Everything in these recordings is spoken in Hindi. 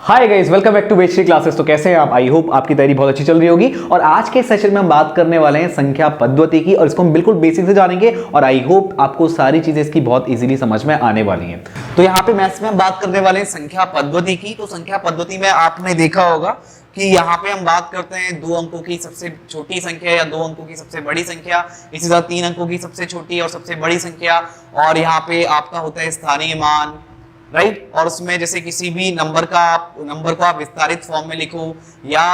Hi guys, welcome back to Westry classes. तो कैसे हैं आप? आई होप आपकी तैयारी बहुत अच्छी चल रही होगी। और आज के सेशन में हम बात करने वाले हैं संख्या पद्धति की, और इसको हम बिल्कुल बेसिक से जानेंगे और आई होप आपको सारी चीजें इसकी बहुत इजीली समझ में आने वाली हैं। तो यहाँ पे मैथ्स में हम बात करने वाले हैं संख्या पद्धति की। तो संख्या पद्धति में आपने देखा होगा कि यहाँ पे हम बात करते हैं दो अंकों की सबसे छोटी संख्या या दो अंकों की सबसे बड़ी संख्या, इसी तरह तीन अंकों की सबसे छोटी और सबसे बड़ी संख्या, और यहाँ पे आपका होता है स्थानीय मान, राइट। और उसमें जैसे किसी भी नंबर को आप विस्तारित फॉर्म में लिखो या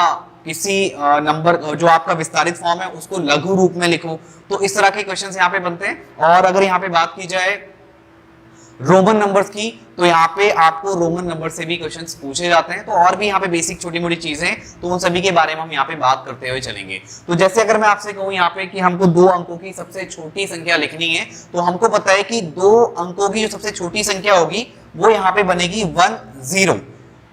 किसी नंबर जो आपका विस्तारित फॉर्म है उसको लघु रूप में लिखो, तो इस तरह के क्वेश्चंस यहाँ पे बनते हैं। और अगर यहाँ पे बात की जाए रोमन नंबर्स की, तो यहाँ पे आपको रोमन नंबर से भी क्वेश्चंस पूछे जाते हैं। तो और भी यहाँ पे बेसिक छोटी मोटी चीजें, तो उन सभी के बारे में हम यहाँ पे बात करते हुए चलेंगे। तो जैसे अगर मैं आपसे कहूँ यहाँ पे कि हमको दो अंकों की सबसे छोटी संख्या लिखनी है, तो हमको पता है कि दो अंकों की जो सबसे छोटी संख्या होगी वो यहाँ पे बनेगी 10।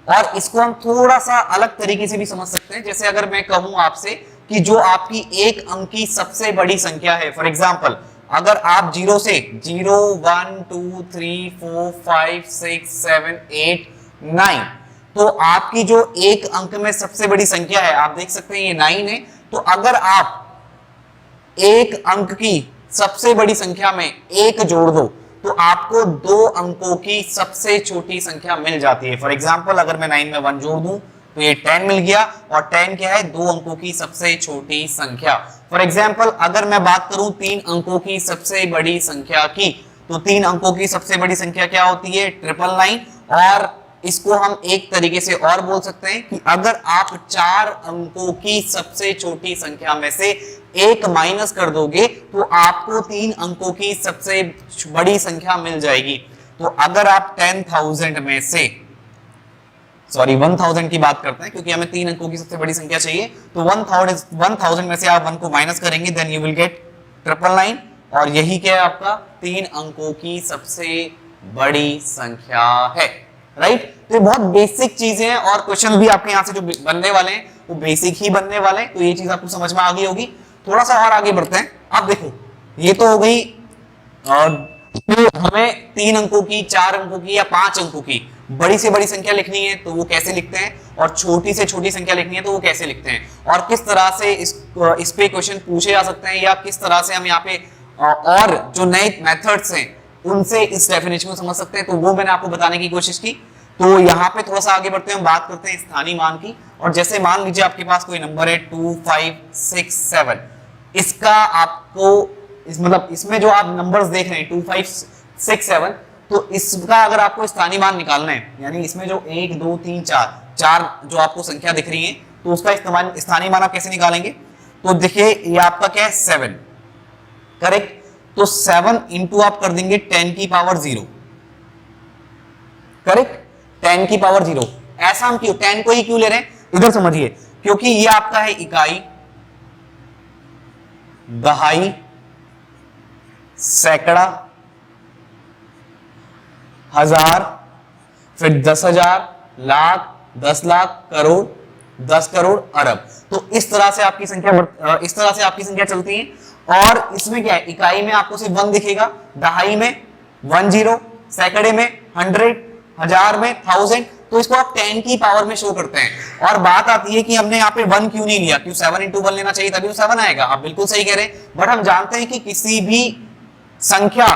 और इसको हम थोड़ा सा अलग तरीके से भी समझ सकते हैं। जैसे अगर मैं कहूं आपसे कि जो आपकी एक अंक की सबसे बड़ी संख्या है, फॉर एग्जाम्पल अगर आप 0 से 0 1 2 3 4 5 6 7 8 9, तो आपकी जो एक अंक में सबसे बड़ी संख्या है, आप देख सकते हैं ये 9 है। तो अगर आप एक अंक की सबसे बड़ी संख्या में एक जोड़ दो तो आपको दो अंकों की सबसे छोटी संख्या मिल जाती है। फॉर एग्जाम्पल अगर मैं 9 में 1 जोड़ दूं तो ये 10 मिल गया, और 10 क्या है? दो अंकों की सबसे छोटी संख्या। फॉर एग्जाम्पल अगर मैं बात करूं तीन अंकों की सबसे बड़ी संख्या की, तो तीन अंकों की सबसे बड़ी संख्या क्या होती है? 999। और इसको हम एक तरीके से और बोल सकते हैं कि अगर आप चार अंकों की सबसे छोटी संख्या में से एक माइनस कर दोगे तो आपको तीन अंकों की सबसे बड़ी संख्या मिल जाएगी। तो अगर आप 10,000 में से 1000 की बात करते हैं क्योंकि हमें तीन अंकों की सबसे बड़ी संख्या चाहिए, तो 1000 में से आप 1 को माइनस करेंगे, देन यू विल गेट 999। और यही क्या है? आपका तीन अंकों की सबसे बड़ी संख्या है, राइट। तो ये बहुत बेसिक चीजें हैं और क्वेश्चन भी आपके यहाँ से जो बनने वाले हैं वो बेसिक ही बनने वाले हैं। तो ये चीज आपको समझ में आ गई होगी। थोड़ा सा और आगे बढ़ते हैं। आप देखो, ये तो हो गई तो हमें तीन अंकों की, चार अंकों की या पांच अंकों की बड़ी से बड़ी संख्या लिखनी है तो वो कैसे लिखते हैं, और छोटी से छोटी संख्या लिखनी है तो वो कैसे लिखते हैं, और किस तरह से इस पे क्वेश्चन पूछे जा सकते हैं, या किस तरह से हम यहाँ पे और जो नए मेथड्स हैं उनसे इस डेफिनेशन को समझ सकते हैं, तो वो मैंने आपको बताने की कोशिश की। तो यहाँ पे थोड़ा सा आगे बढ़ते हैं, हम बात करते हैं स्थानीय मान की। और जैसे मान लीजिए आपके पास कोई नंबर है 2 5 6 7, इसका आपको मतलब इसमें जो आप नंबर्स देख रहे हैं 2 5 6 7, तो इसका अगर आपको स्थानीय मान निकालना है, यानी इसमें जो 1 2 3 4 जो आपको संख्या दिख रही है, तो उसका स्थानीय मान आप कैसे निकालेंगे? तो देखिए ये आपका क्या है? 7, करेक्ट। तो 7 इंटू आप कर देंगे 10 की पावर 0, करेक्ट, 10 की पावर 0। ऐसा हम क्यों 10 को ही क्यों ले रहे हैं? इधर समझिए, क्योंकि ये आपका है इकाई, दहाई, सैकड़ा, हजार, फिर 10,000, लाख, 10 लाख, करोड़, 10 करोड़, अरब। तो इस तरह से आपकी संख्या चलती है। और इसमें क्या है? इकाई में आपको सिर्फ 1 दिखेगा, दहाई में 10, सैकड़े में 100, हजार में 1000, तो इसको आप 10 की पावर में शो करते हैं। और बात आती है कि हमने यहाँ पे 1 क्यों नहीं लिया? क्यों 7 इंटू 1 लेना चाहिए, तभी वो 7 आएगा। आप बिल्कुल सही कह रहे हैं, बट हम जानते हैं कि किसी भी संख्या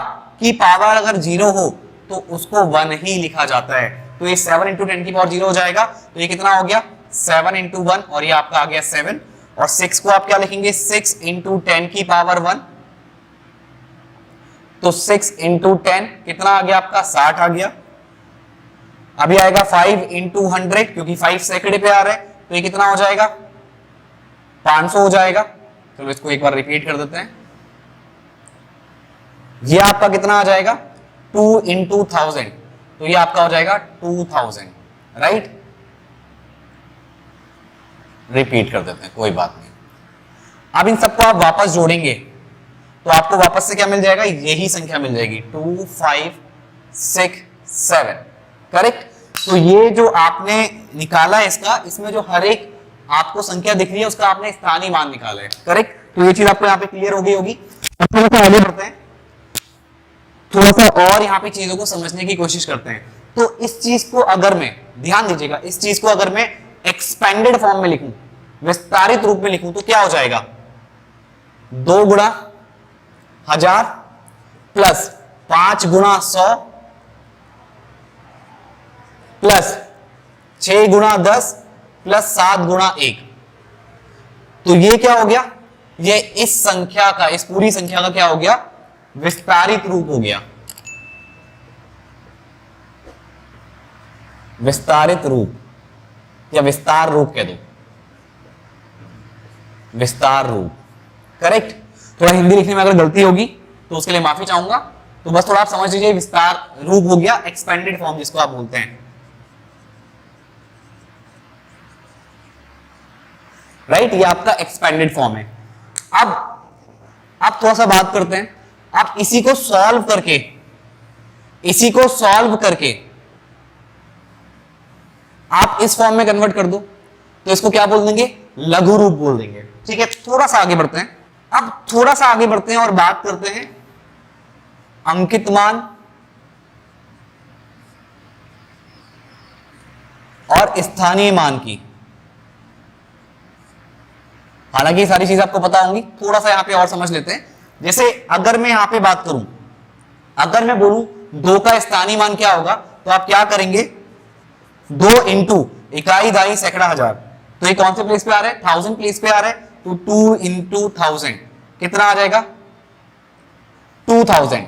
की पावर अगर 0 हो तो उसको 1 ही लिखा जाता है। तो ये 7 इंटू 10 की पावर 0 हो जाएगा। तो ये कितना हो गया? 7 इंटू 1, और ये आपका आ गया 7। और 6 को आप क्या लिखेंगे? 6 इंटू 10 की पावर 1, तो 6 इंटू 10 कितना आ गया आपका? 60 आ गया। अभी आएगा 5 इंटू 100, क्योंकि 5 सैकड़े पे आ रहा है, तो ये कितना हो जाएगा? 500 हो जाएगा। चलो इसको एक बार रिपीट कर देते हैं। ये आपका कितना आ जाएगा? 2 इंटू 1000, तो ये आपका हो जाएगा 2000, राइट। रिपीट कर देते हैं, कोई बात नहीं। अब इन सबको आप वापस जोड़ेंगे तो आपको वापस से क्या मिल जाएगा? यही संख्या मिल जाएगी, 2 5 6 7, करेक्ट। तो ये जो आपने निकाला है इसमें जो हर एक आपको संख्या दिख रही है उसका आपने स्थानीय मान निकाला है, करेक्ट। तो ये चीज आपको यहाँ पे क्लियर हो गई होगी। अब थोड़ा सा आगे बढ़ते हैं, थोड़ा सा और यहाँ पे चीजों को समझने की कोशिश करते हैं। तो इस चीज को अगर मैं, ध्यान दीजिएगा, इस चीज को अगर मैं एक्सपेंडेड फॉर्म में लिखूं, विस्तारित रूप में लिखूं, तो क्या हो जाएगा? 2 गुणा 1000 प्लस 5 गुणा 100 प्लस 6 गुणा 10 प्लस 7 गुणा 1। तो ये क्या हो गया? ये इस संख्या का, इस पूरी संख्या का क्या हो गया? विस्तारित रूप हो गया। विस्तारित रूप या विस्तार रूप कह दो, विस्तार रूप, करेक्ट। थोड़ा हिंदी लिखने में अगर गलती होगी तो उसके लिए माफी चाहूंगा, तो बस थोड़ा आप समझ लीजिए, विस्तार रूप हो गया, एक्सपेंडेड फॉर्म जिसको आप बोलते हैं, राइट। ये आपका एक्सपेंडेड फॉर्म है। अब थोड़ा सा बात करते हैं, आप इसी को सॉल्व करके आप इस फॉर्म में कन्वर्ट कर दो, तो इसको क्या बोल देंगे? लघु रूप बोल देंगे, ठीक है। थोड़ा सा आगे बढ़ते हैं, अब थोड़ा सा आगे बढ़ते हैं और बात करते हैं अंकित मान और स्थानीय मान की। हालांकि ये सारी चीजें आपको पता होंगी, थोड़ा सा यहां पे और समझ लेते हैं। जैसे अगर मैं यहां पे बात करूं, अगर मैं बोलूं 2 का स्थानीय मान क्या होगा, तो आप क्या करेंगे? 2 इंटू इकाई दाई सैकड़ा हजार, तो ये कौन से प्लेस पे आ रहा है? 1000 प्लेस पे आ रहा है, तो 2 इंटू 1000 कितना आ जाएगा? 2000।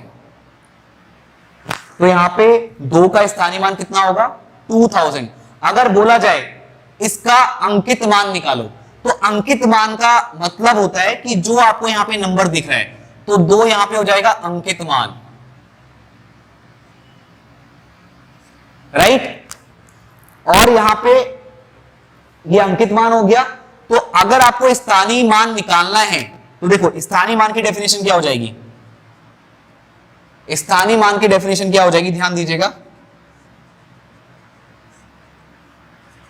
तो यहां पे 2 का स्थानीय मान कितना होगा? 2000। अगर बोला जाए इसका अंकित मान निकालो, तो अंकित मान का मतलब होता है कि जो आपको यहां पे नंबर दिख रहा है, तो 2 यहां पे हो जाएगा अंकित मान, राइट। और यहां पे ये अंकित मान हो गया। तो अगर आपको स्थानीय मान निकालना है, तो देखो स्थानीय मान की डेफिनेशन क्या हो जाएगी? स्थानीय मान की डेफिनेशन क्या हो जाएगी? ध्यान दीजिएगा,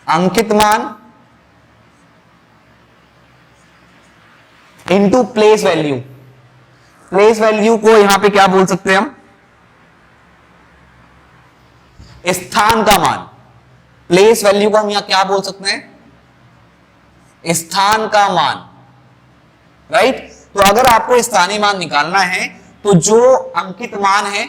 अंकित मान into place value. Place value को यहां पे क्या बोल सकते हैं हम? स्थान का मान। प्लेस वैल्यू को हम यहां क्या बोल सकते हैं? स्थान का मान, राइट। तो अगर आपको स्थानीय मान निकालना है, तो जो अंकित मान है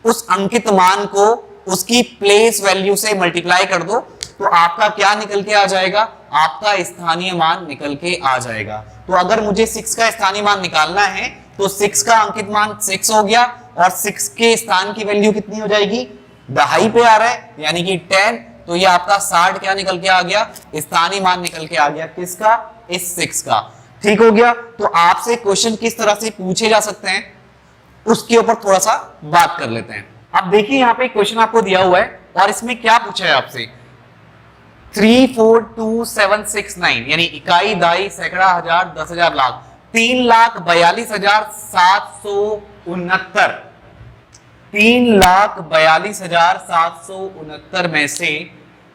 उस अंकित मान को उसकी प्लेस वैल्यू से मल्टीप्लाई कर दो, तो आपका क्या निकल के आ जाएगा? आपका स्थानीय मान निकल के आ जाएगा। तो अगर मुझे 6 का स्थानीय मान निकालना है, तो 6 का अंकित मान 6 हो गया, और 6 के स्थान की वैल्यू कितनी हो जाएगी? दहाई पे आ रहा है, यानी कि 10। तो ये आपका 60 क्या निकल के आ गया? स्थानीय मान निकल के आ गया, किसका? इस 6 का। ठीक हो गया। तो आपसे क्वेश्चन किस तरह से पूछे जा सकते हैं उसके ऊपर थोड़ा सा बात कर लेते हैं। अब देखिए यहाँ पे क्वेश्चन आपको दिया हुआ है, और इसमें क्या पूछा है आपसे? 342,769 यानी इकाई दाई सैकड़ा हजार 10,000 लाख 3,42,769 3,42,769 में से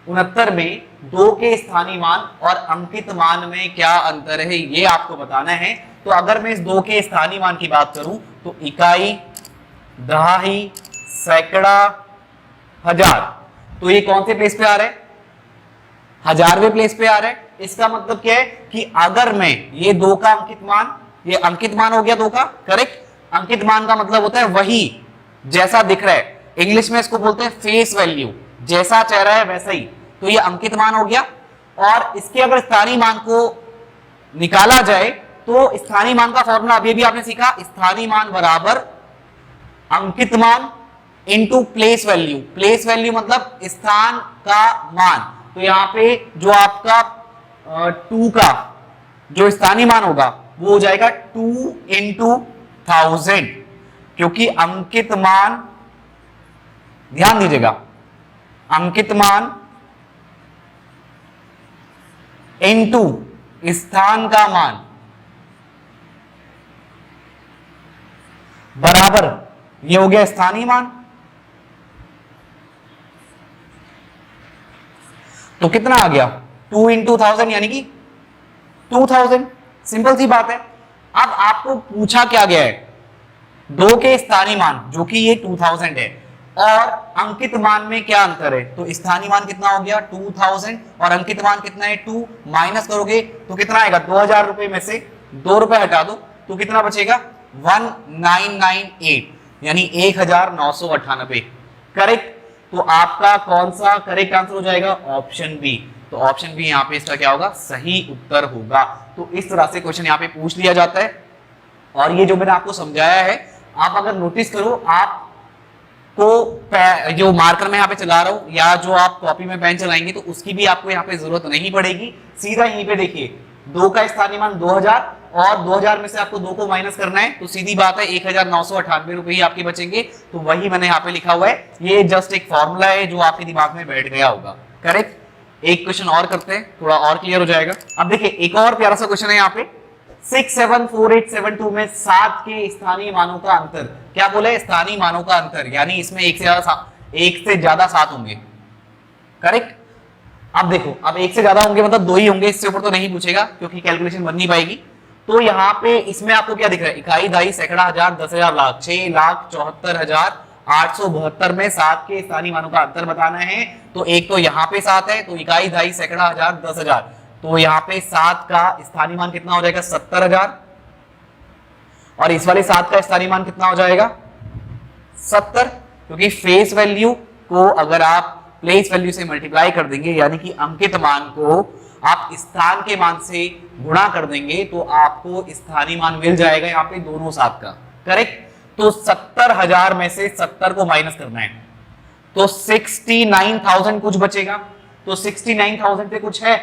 69 में 2 के स्थानीय मान और अंकित मान में क्या अंतर है, ये आपको बताना है। तो अगर मैं इस 2 के स्थानीय मान की बात करूं, तो इकाई दहाई सैकड़ा हजार, तो ये कौन से प्लेस पे आ रहा है? 1000वें प्लेस पे आ रहा है। इसका मतलब क्या है कि अगर मैं ये 2 का अंकित मान, ये अंकित मान हो गया 2 का, करेक्ट। अंकित मान का मतलब होता है वही जैसा दिख रहा है, इंग्लिश में इसको बोलते हैं फेस वैल्यू, जैसा चेहरा है वैसा ही। तो ये अंकित मान हो गया। और इसके अगर स्थानीय मान को निकाला जाए, तो स्थानीय मान का फॉर्मूला अभी भी आपने सीखा, स्थानीय मान बराबर अंकित मान into place value. Place value मतलब स्थान का मान। तो यहां पे जो आपका 2 का जो स्थानीय मान होगा वो हो जाएगा 2 इंटू 1000, क्योंकि अंकित मान, ध्यान दीजिएगा, अंकित मान इनटू स्थान का मान बराबर, ये हो गया स्थानीय मान। तो कितना आ गया? 2 इंटू 1000 यानी कि 2000। सिंपल सी बात है। अब आपको पूछा क्या गया है? 2 के स्थानीय मान, जो कि ये 2000 है, और अंकित मान में क्या अंतर है, तो स्थानीय मान कितना हो गया 2000 और अंकित मान कितना है 2, माइनस करोगे तो कितना आएगा 2000 रुपए में से 2 रुपए हटा दो तो कितना बचेगा 1998 यानी 1998। करेक्ट। तो आपका कौन सा करेक्ट आंसर हो जाएगा, ऑप्शन बी। तो ऑप्शन बी यहाँ पे इसका क्या होगा, सही उत्तर होगा। तो इस तरह से क्वेश्चन यहाँ पे पूछ लिया जाता है। और ये जो मैंने आपको समझाया है, आप अगर नोटिस करो, आप को जो मार्कर मैं यहाँ पे चला रहा हूं या जो आप कॉपी में पेन चलाएंगे तो उसकी भी आपको यहाँ पे जरूरत नहीं पड़ेगी। सीधा यहीं पे देखिए 2 का स्थानीय मान 2000 और 2000 में से आपको 2 को माइनस करना है, तो सीधी बात है 1998 रुपए ही आपके बचेंगे। तो वही मैंने यहाँ पे लिखा हुआ है, ये जस्ट एक फॉर्मूला है जो आपके दिमाग में बैठ गया होगा। करेक्ट। एक क्वेश्चन और करते हैं, थोड़ा और क्लियर हो जाएगा। अब देखिए एक और प्यारा सा क्वेश्चन है यहाँ पे, 674872 में 7 के स्थानीय मानों का अंतर। क्या बोले, स्थानीय मानों का अंतर, यानी इसमें एक से ज्यादा 7 होंगे। करेक्ट। अब देखो, अब एक से ज्यादा होंगे मतलब 2 ही होंगे, इससे ऊपर तो नहीं पूछेगा क्योंकि कैलकुलेशन बन नहीं पाएगी। तो यहाँ पे इसमें आपको क्या दिख रहा है, इकाई, दहाई, सैकड़ा, हजार, 10,000, लाख, 6,74,872 में 7 के स्थानीय मानों का अंतर बताना है। तो एक तो यहाँ पे 7 है, तो इकाई, दहाई, सैकड़ा, हजार, 10,000, तो यहाँ पे 7 का स्थानीय मान कितना हो जाएगा 70,000 और इस वाले 7 का स्थानीय मान कितना हो जाएगा 70, क्योंकि फेस वैल्यू को अगर आप प्लेस वैल्यू से मल्टीप्लाई कर देंगे यानी कि अंकित मान को आप स्थान के मान से गुणा कर देंगे तो आपको स्थानीय मान मिल जाएगा यहाँ पे दोनों 7 का। करेक्ट। तो 70,000 में से 70 को माइनस करना है तो 69,000 कुछ बचेगा। तो 69,000 पे कुछ है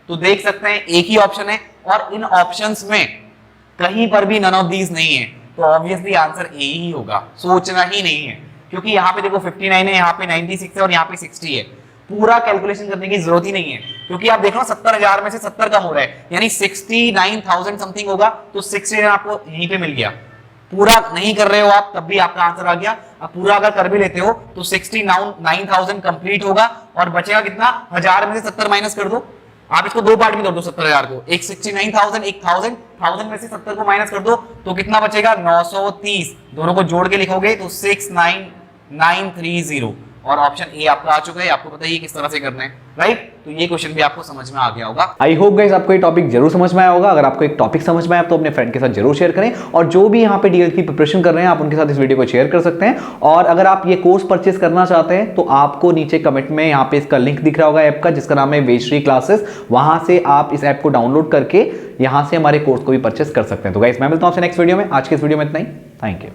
तो देख सकते हैं एक ही ऑप्शन है और इन ऑप्शंस में कहीं पर भी नन ऑफ दीज नहीं है, तो ऑब्वियसली आंसर ए ही होगा, सोचना ही नहीं है। क्योंकि यहाँ पे देखो 59 है, यहाँ पे 96 है और यहाँ पे 60 है, पूरा कैलकुलेशन करने की जरूरत ही नहीं है क्योंकि आप देख लो 70,000 में से 70 कम हो रहा है यानी 69,000 समथिंग होगा, तो 69 आपको यहीं पे मिल गया। पूरा नहीं कर रहे हो आप तब भी आपका आंसर आ गया। अब पूरा अगर कर भी लेते हो तो 69,000 कंप्लीट होगा और बचेगा कितना, 1000 में से 70 माइनस कर दो। आप इसको 2 पार्ट में तोड़ दो 70,000 को, एक 69,000 एक 1000 में से 70 को माइनस कर दो तो कितना बचेगा 930, दोनों को जोड़ के लिखोगे तो 69930 और ऑप्शन ए आपका आ चुका है। आपको पता ही किस तरह से करना है, राइट। तो ये क्वेश्चन भी आपको समझ में आ गया होगा। आई होप गाइस आपको ये टॉपिक जरूर समझ में आया होगा। अगर आपको एक टॉपिक समझ में आया तो अपने फ्रेंड के साथ जरूर शेयर करें और जो भी यहाँ पे डीएल की प्रिपरेशन कर रहे हैं आप उनके साथ इस वीडियो को शेयर कर सकते हैं। और अगर आप ये कोर्स परचेस करना चाहते हैं तो आपको नीचे कमेंट में यहाँ पे इसका लिंक दिख रहा होगा ऐप का, जिसका नाम है वेजश्री क्लासेस। वहां से आप इस ऐप को डाउनलोड करके यहाँ से हमारे कोर्स को भी परचेस कर सकते हैं। तो गाइस मैं मिलता हूँ आपसे नेक्स्ट वीडियो में। आज के इस वीडियो में इतना ही। Thank you.